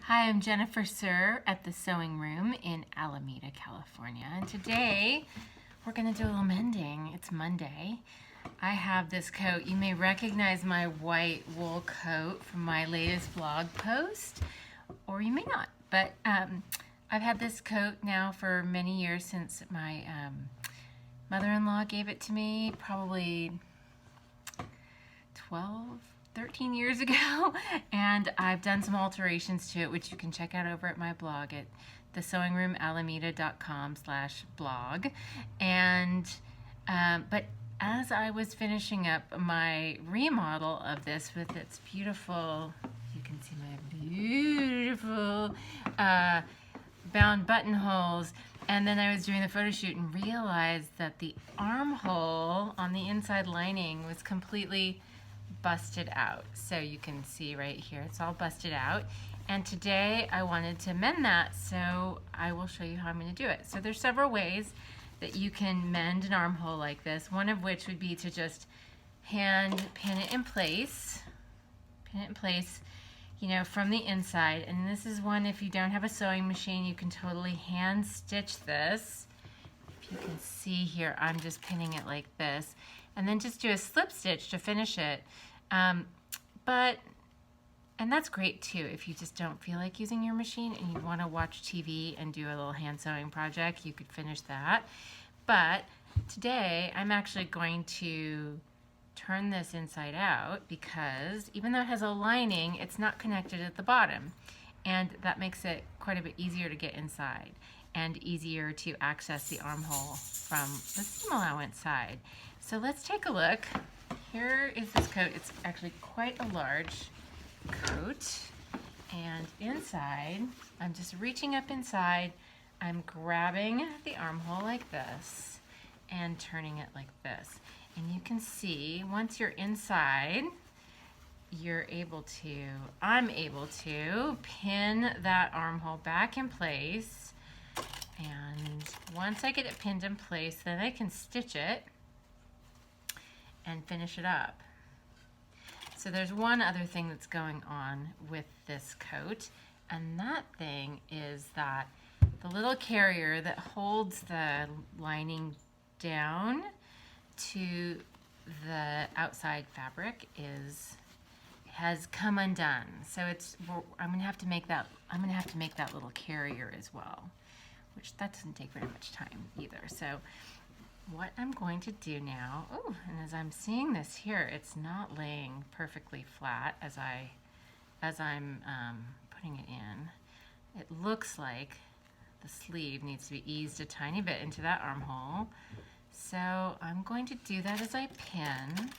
Hi, I'm Jennifer Sir at the Sewing Room in Alameda, California. And today we're going to do a little mending. It's Monday. I have this coat. You may recognize my white wool coat from my latest blog post, or you may not. But I've had this coat now for many years, since my mother-in-law gave it to me, probably 13 years ago, and I've done some alterations to it, which you can check out over at my blog at thesewingroomalameda.com/blog. And but as I was finishing up my remodel of this with its beautiful, you can see my beautiful bound buttonholes, and then I was doing the photo shoot and realized that the armhole on the inside lining was completely busted out. So you can see right here, it's all busted out. And today I wanted to mend that, so I will show you how I'm going to do it. So there's several ways that you can mend an armhole like this, one of which would be to just hand pin it in place, you know, from the inside. And this is one, if you don't have a sewing machine, you can totally hand stitch this. If you can see here, I'm just pinning it like this, and then just do a slip stitch to finish it. And that's great too if you just don't feel like using your machine and you want to watch TV and do a little hand sewing project, you could finish that. But today I'm actually going to turn this inside out, because even though it has a lining, it's not connected at the bottom, and that makes it quite a bit easier to get inside and easier to access the armhole from the seam allowance side. So let's take a look. Here is this coat. It's actually quite a large coat, and inside, I'm just reaching up inside, I'm grabbing the armhole like this and turning it like this. And you can see, once you're inside, I'm able to pin that armhole back in place. And once I get it pinned in place, then I can stitch it and finish it up. So there's one other thing that's going on with this coat, and that thing is that the little carrier that holds the lining down to the outside fabric has come undone. So I'm gonna have to make that little carrier as well, which that doesn't take very much time either. So what I'm going to do now, and as I'm seeing this here, it's not laying perfectly flat as I'm putting it in. It looks like the sleeve needs to be eased a tiny bit into that armhole. So I'm going to do that as I pin,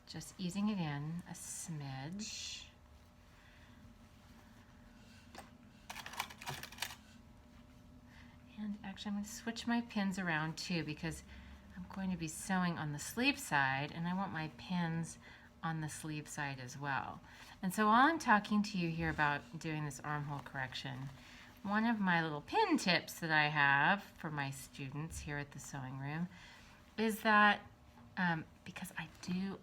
just easing it in a smidge. And actually, I'm going to switch my pins around too, because I'm going to be sewing on the sleeve side, and I want my pins on the sleeve side as well. And so while I'm talking to you here about doing this armhole correction, one of my little pin tips that I have for my students here at the Sewing Room is that, because I do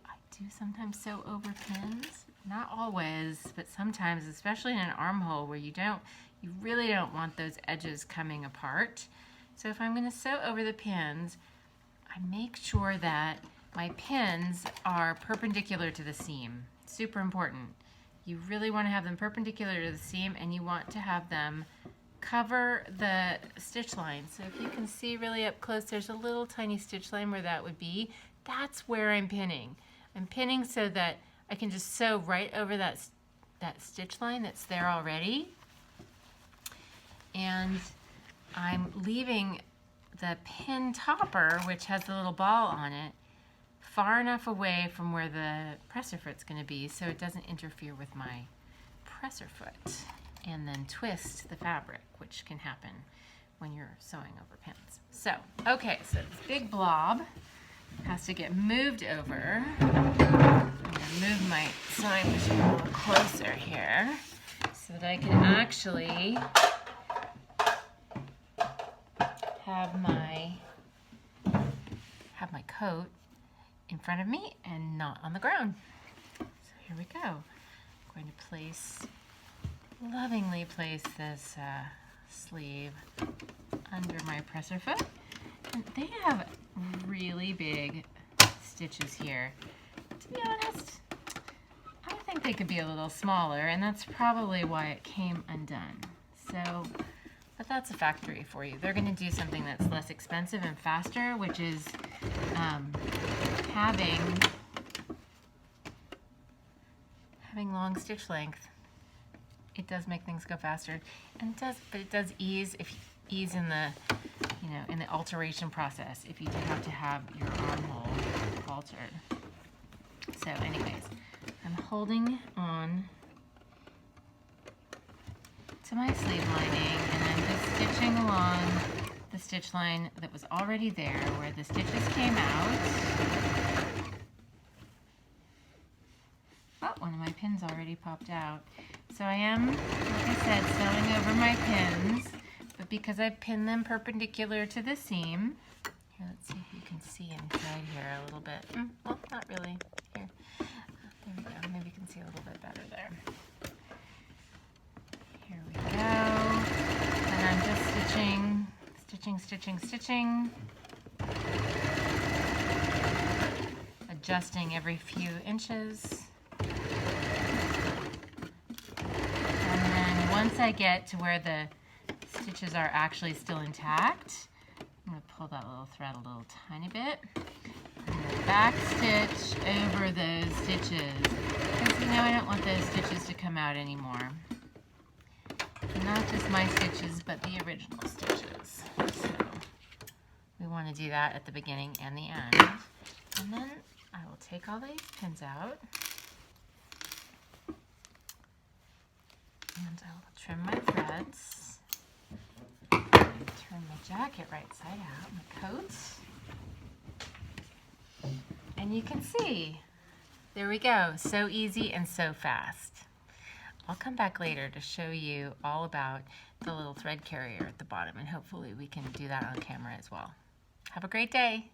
sometimes sew over pins, not always, but sometimes, especially in an armhole where you really don't want those edges coming apart. So if I'm going to sew over the pins, I make sure that my pins are perpendicular to the seam. Super important. You really want to have them perpendicular to the seam, and you want to have them cover the stitch line. So if you can see really up close, there's a little tiny stitch line where that would be. That's where I'm pinning. I'm pinning so that I can just sew right over that stitch line that's there already. And I'm leaving the pin topper, which has the little ball on it, far enough away from where the presser foot's going to be so it doesn't interfere with my presser foot, and then twist the fabric, which can happen when you're sewing over pins. So, okay, so this big blob has to get moved over. I'm going to move my sewing machine a little closer here so that I can actually have my coat in front of me and not on the ground. So here we go. I'm going to lovingly place this sleeve under my presser foot. And they have really big stitches here. To be honest, I think they could be a little smaller, and that's probably why it came undone. So, but that's a factory for you. They're going to do something that's less expensive and faster, which is having long stitch length. It does make things go faster, and it does ease in the in the alteration process if you do have to have your armhole altered. So, anyways, I'm holding on to my sleeve lining, and then just stitching along the stitch line that was already there where the stitches came out. Oh, one of my pins already popped out. So I am, like I said, sewing over my pins, but because I pinned them perpendicular to the seam, here, let's see if you can see inside here a little bit. Well, not really. Here, there we go. Maybe you can see a little bit better there. Here we go. And I'm just stitching, adjusting every few inches. Once I get to where the stitches are actually still intact, I'm going to pull that little thread a little tiny bit and back stitch over those stitches, because I don't want those stitches to come out anymore. And not just my stitches, but the original stitches. So we want to do that at the beginning and the end. And then I will take all these pins out. And I will trim my threads, turn my jacket right side out, my coat, and you can see, there we go, so easy and so fast. I'll come back later to show you all about the little thread carrier at the bottom, and hopefully we can do that on camera as well. Have a great day.